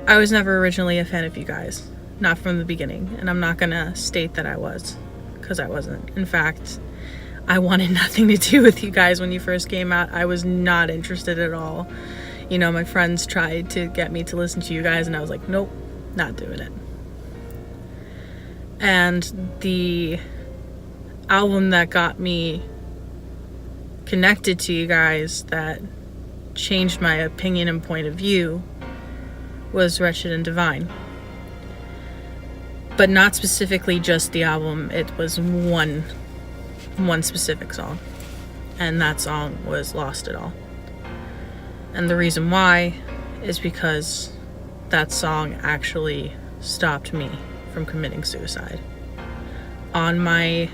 I was never originally a fan of you guys. Not from the beginning. And I'm not gonna state that I was, because I wasn't. In fact, I wanted nothing to do with you guys when you first came out. I was not interested at all. You know, my friends tried to get me to listen to you guys, and I was like, nope, not doing it. And the album that got me connected to you guys, that changed my opinion and point of view, was Wretched and Divine. But not specifically just the album. It was one specific song, and that song was Lost It All. And the reason why is because that song actually stopped me from committing suicide. On my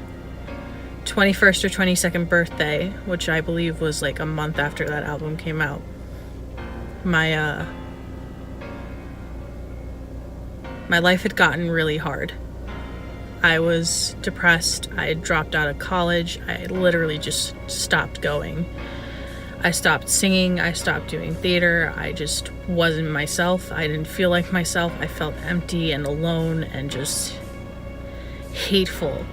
21st or 22nd birthday, which I believe was like a month after that album came out, my life had gotten really hard. I was depressed. I had dropped out of college. I had literally just stopped going. I stopped singing. I stopped doing theater. I just wasn't myself. I didn't feel like myself. I felt empty and alone and just hateful.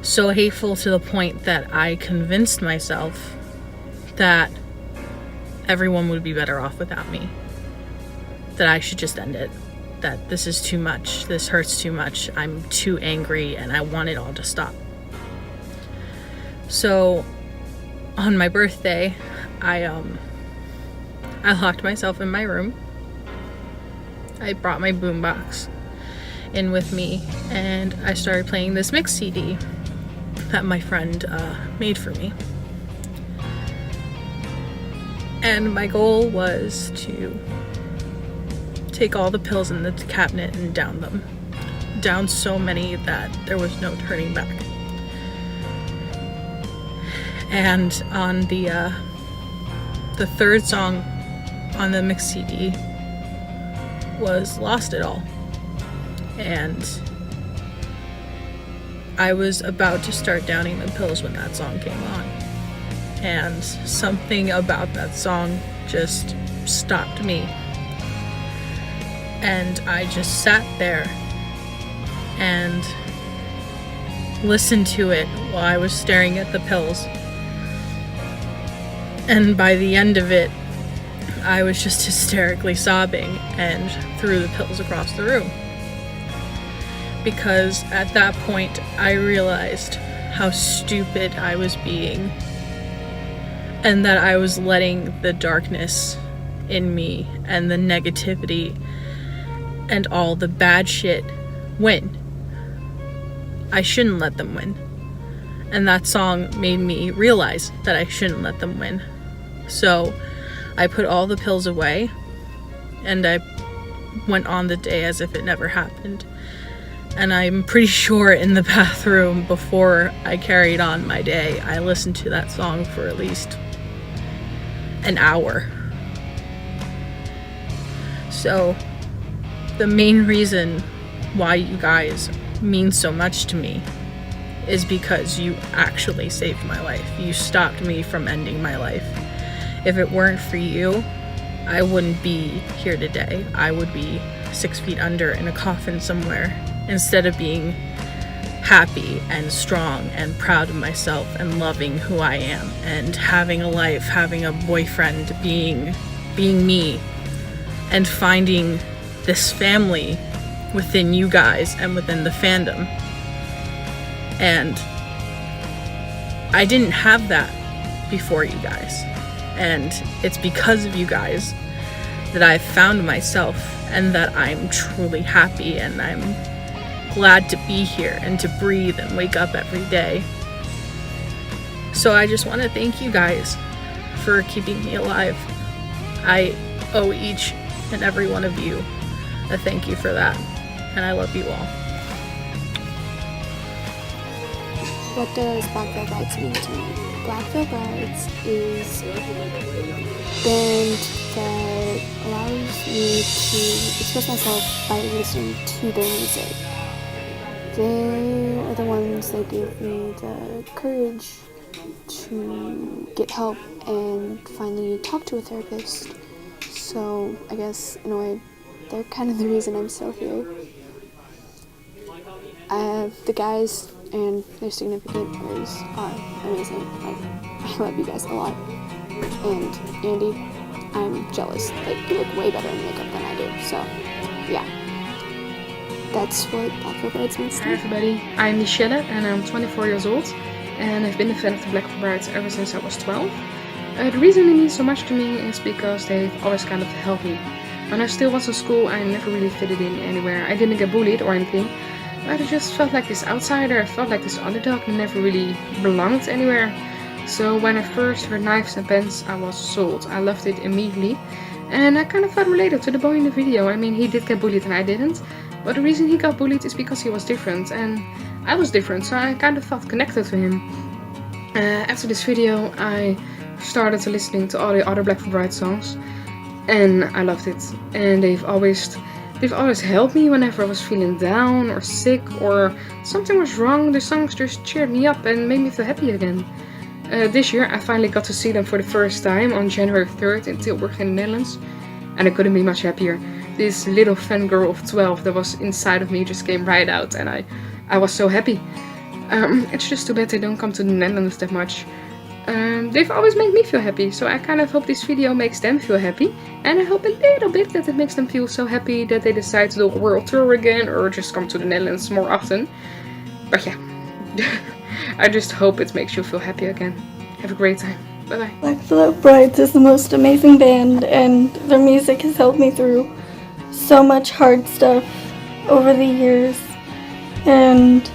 So hateful to the point that I convinced myself that everyone would be better off without me. That I should just end it. That this is too much, this hurts too much, I'm too angry, and I want it all to stop. So, on my birthday, I locked myself in my room. I brought my boombox in with me, and I started playing this mix CD that my friend made for me. And my goal was to take all the pills in the cabinet and down them. Down so many that there was no turning back. And on the third song on the mix CD was Lost It All. And I was about to start downing the pills when that song came on. And something about that song just stopped me. And I just sat there and listened to it while I was staring at the pills. And by the end of it, I was just hysterically sobbing and threw the pills across the room. Because at that point, I realized how stupid I was being, and that I was letting the darkness in me and the negativity and all the bad shit win. I shouldn't let them win. And that song made me realize that I shouldn't let them win. So I put all the pills away, and I went on the day as if it never happened. And I'm pretty sure in the bathroom before I carried on my day, I listened to that song for at least an hour. So the main reason why you guys mean so much to me is because you actually saved my life. You stopped me from ending my life. If it weren't for you, I wouldn't be here today. I would be 6 feet under in a coffin somewhere, instead of being happy and strong and proud of myself and loving who I am and having a life, having a boyfriend, being me, and finding this family within you guys and within the fandom. And I didn't have that before you guys. And it's because of you guys that I've found myself, and that I'm truly happy, and I'm glad to be here and to breathe and wake up every day. So I just want to thank you guys for keeping me alive. I owe each and every one of you a thank you for that, and I love you all. What does Blackveil Brides mean to me? Blackveil Brides is a band that allows me to express myself by listening to their music. They are the ones that give me the courage to get help and finally talk to a therapist. So I guess in a way they're kind of the reason I'm still here. The guys and their significant others are amazing. I love you guys a lot. And Andy, I'm jealous that you look way better in makeup than I do. So, yeah. That's what Black Veil Brides means to me. Hi everybody, I'm Michelle and I'm 24 years old. And I've been a fan of the Black Veil Brides ever since I was 12. The reason they mean so much to me is because they've always kind of helped me. When I still was in school, I never really fitted in anywhere. I didn't get bullied or anything, but I just felt like this outsider. I felt like this underdog and never really belonged anywhere. So when I first heard Knives and Pens, I was sold. I loved it immediately. And I kind of felt related to the boy in the video. I mean, he did get bullied and I didn't. But the reason he got bullied is because he was different. And I was different, so I kind of felt connected to him. After this video, I started listening to all the other Black Veil Bride songs. And I loved it. And they've always helped me whenever I was feeling down or sick or something was wrong. The songs just cheered me up and made me feel happy again. This year I finally got to see them for the first time on January 3rd in Tilburg in the Netherlands. And I couldn't be much happier. This little fangirl of 12 that was inside of me just came right out and I was so happy. It's just too bad they don't come to the Netherlands that much. They've always made me feel happy, so I kind of hope this video makes them feel happy. And I hope a little bit that it makes them feel so happy that they decide to do a world tour again or just come to the Netherlands more often. But yeah, I just hope it makes you feel happy again. Have a great time. Bye bye. Black Veil Brides is the most amazing band, and their music has helped me through so much hard stuff over the years. And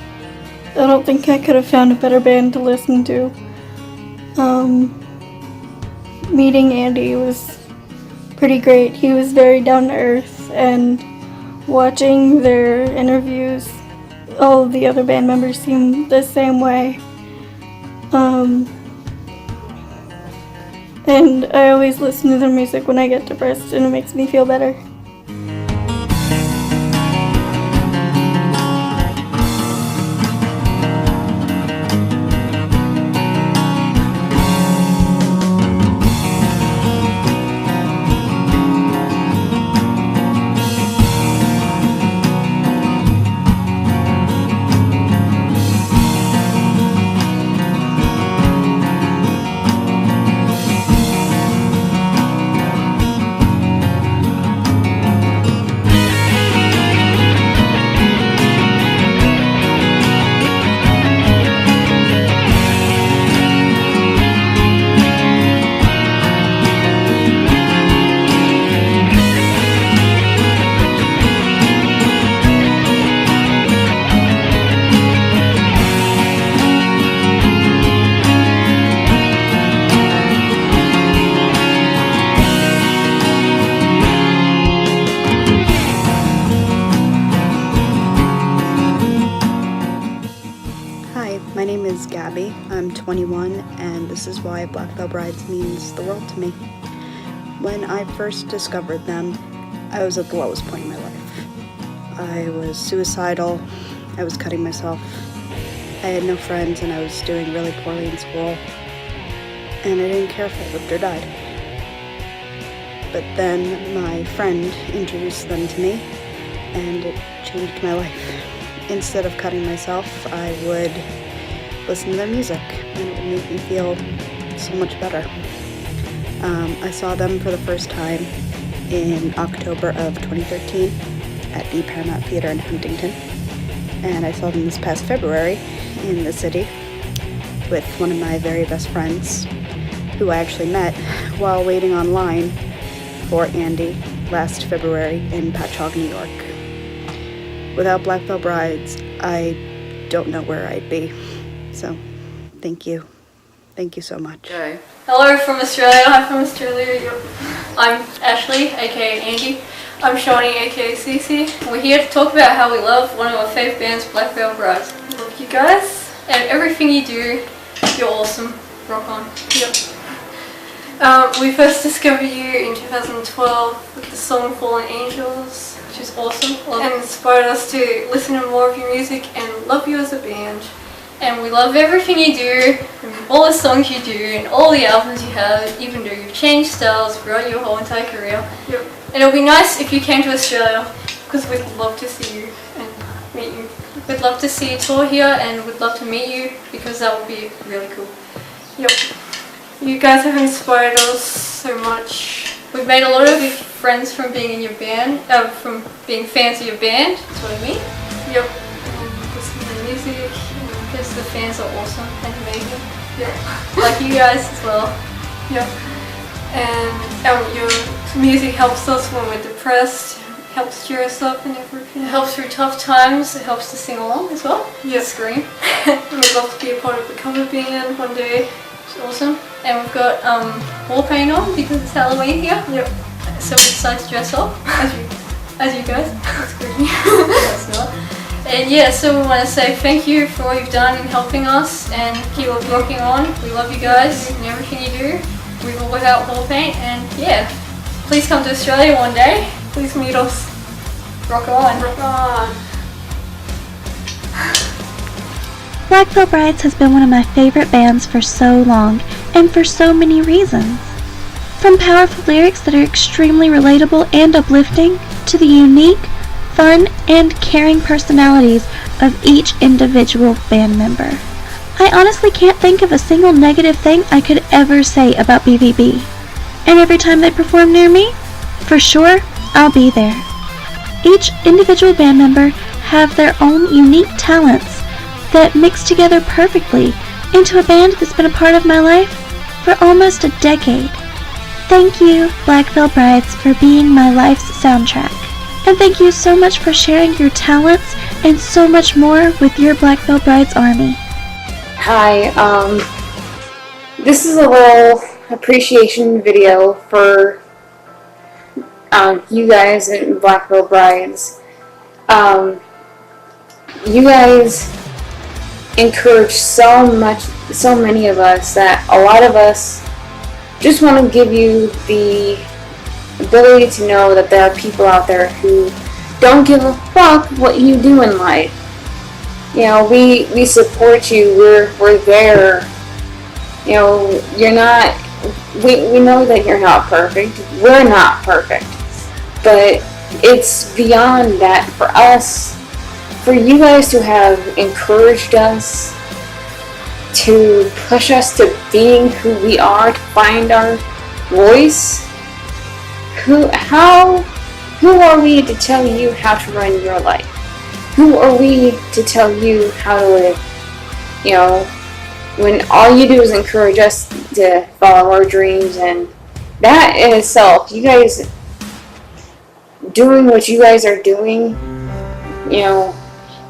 I don't think I could have found a better band to listen to. Meeting Andy was pretty great. He was very down to earth, and watching their interviews, all of the other band members seem the same way. And I always listen to their music when I get depressed, and it makes me feel better. My name is Gabby, I'm 21, and this is why Black Veil Brides means the world to me. When I first discovered them, I was at the lowest point in my life. I was suicidal, I was cutting myself, I had no friends, and I was doing really poorly in school, and I didn't care if I lived or died. But then my friend introduced them to me, and it changed my life. Instead of cutting myself, I would listen to their music, and it would make me feel so much better. I saw them for the first time in October of 2013 at the Paramount Theater in Huntington, and I saw them this past February in the city with one of my very best friends, who I actually met while waiting online for Andy last February in Patchogue, New York. Without Black Veil Brides, I don't know where I'd be. So, thank you. Thank you so much. Okay. Hello from Australia. I'm from Australia. I'm Ashley, aka Angie. I'm Shawnee, aka Cece. We're here to talk about how we love one of our favourite bands, Black Veil Brides. Love you guys, and everything you do, you're awesome. Rock on. Yep. We first discovered you in 2012 with the song Fallen Angels, which is awesome. And inspired us to listen to more of your music and love you as a band. And we love everything you do, and all the songs you do, and all the albums you have, even though you've changed styles throughout your whole entire career. Yep. And it'll be nice if you came to Australia, because we'd love to see you and meet you. We'd love to see you tour here, and we'd love to meet you, because that would be really cool. Yep. You guys have inspired us so much. We've made a lot of friends from being in your band, from being fans of your band. That's what I mean. Yep. Listen to the music. Because the fans are awesome and amazing. Yep. Like you guys as well. Yep. And your music helps us when we're depressed. It helps cheer us up and everything. It helps through tough times. It helps to sing along as well. Yep. Scream. We'd love to be a part of the cover band one day. It's awesome. And we've got wall paint on because it's Halloween here. Yep. So we decided to dress up as you guys. That's creepy. That's not. And yeah, so we want to say thank you for all you've done in helping us, and keep rocking on. We love you guys and everything you do. We will without wall paint, and yeah, please come to Australia one day. Please meet us. Rock on. Rock on. Black Veil Brides has been one of my favorite bands for so long, and for so many reasons. From powerful lyrics that are extremely relatable and uplifting, to the unique, fun, and caring personalities of each individual band member. I honestly can't think of a single negative thing I could ever say about BVB. And every time they perform near me, for sure, I'll be there. Each individual band member have their own unique talents that mix together perfectly into a band that's been a part of my life for almost a decade. Thank you, Black Veil Brides, for being my life's soundtrack. And thank you so much for sharing your talents and so much more with your Black Veil Brides Army. Hi, this is a little appreciation video for you guys and Black Veil Brides. You guys encourage so many of us that a lot of us just want to give you the ability to know that there are people out there who don't give a fuck what you do in life. You know, we support you. We're there. You know, you're not. We know that you're not perfect. We're not perfect, but it's beyond that for us. For you guys to have encouraged us, to push us to being who we are, to find our voice. Who are we to tell you how to run your life? Who are we to tell you how to live? You know, when all you do is encourage us to follow our dreams, and that in itself, you guys doing what you guys are doing, you know,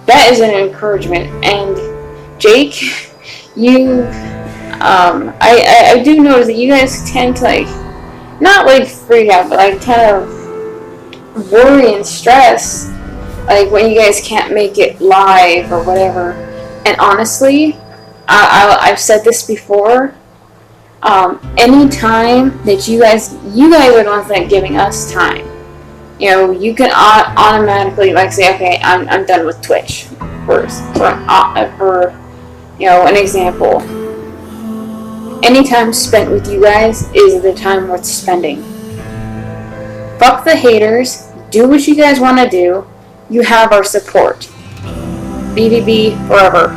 that is an encouragement. And Jake, you, I do notice that you guys tend to not freak out, but kind of worry and stress, when you guys can't make it live or whatever. And honestly, I've said this before. Any time that you guys are the ones that are giving us time. You know, you can automatically say, okay, I'm done with Twitch. For an example. Any time spent with you guys is the time worth spending. Fuck the haters. Do what you guys want to do. You have our support. BVB forever.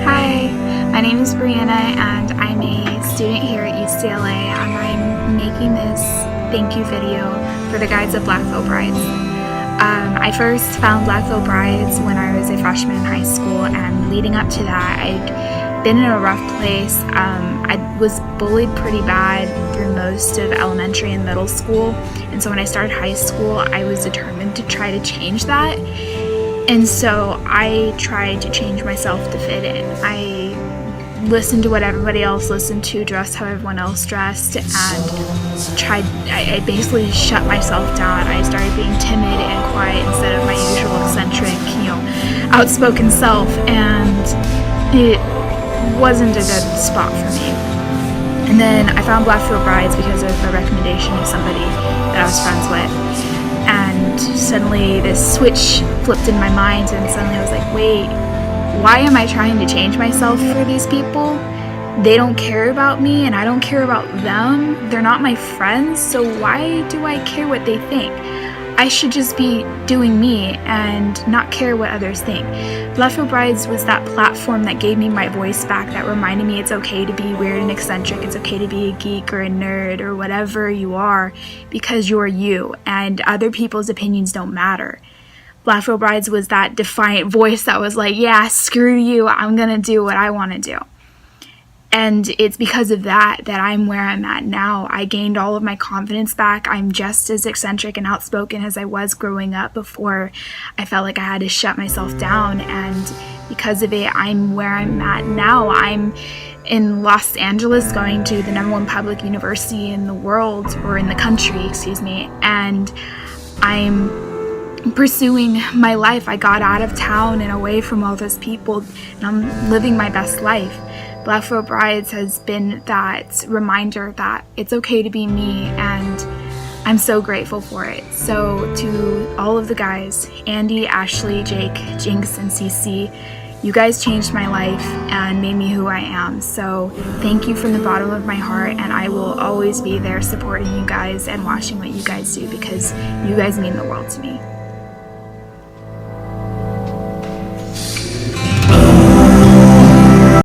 Hi, my name is Brianna, and I'm a student here at UCLA, and I'm making this thank you video for the guides of Black Veil Brides. I first found Black Veil Brides when I was a freshman in high school, and leading up to that, I'd been in a rough place. I was bullied pretty bad through most of elementary and middle school, and so when I started high school, I was determined to try to change that. And so I tried to change myself to fit in. I listened to what everybody else listened to, dressed how everyone else dressed, and I basically shut myself down. I started being timid and quiet instead of my usual eccentric, outspoken self, and it wasn't a good spot for me. And then I found Black Veil Brides because of a recommendation of somebody that I was friends with. And suddenly this switch flipped in my mind, and suddenly I was like, wait, why am I trying to change myself for these people they don't care about me and I don't care about them. They're not my friends, so why do I care what they think? I should just be doing me and not care what others think. Blackfield Brides was that platform that gave me my voice back, that reminded me it's okay to be weird and eccentric, it's okay to be a geek or a nerd or whatever you are, because you're you and other people's opinions don't matter. Blackfield Brides was that defiant voice that was like, yeah, screw you, I'm gonna do what I want to do. And it's because of that that I'm where I'm at now. I gained all of my confidence back. I'm just as eccentric and outspoken as I was growing up before I felt like I had to shut myself down. And because of it, I'm where I'm at now. I'm in Los Angeles going to the #1 public university in the world, or in the country, excuse me. And I'm pursuing my life. I got out of town and away from all those people, and I'm living my best life. Blackfield Brides has been that reminder that it's okay to be me, and I'm so grateful for it. So to all of the guys, Andy, Ashley, Jake, Jinx, and CC, you guys changed my life and made me who I am. So thank you from the bottom of my heart, and I will always be there supporting you guys and watching what you guys do, because you guys mean the world to me.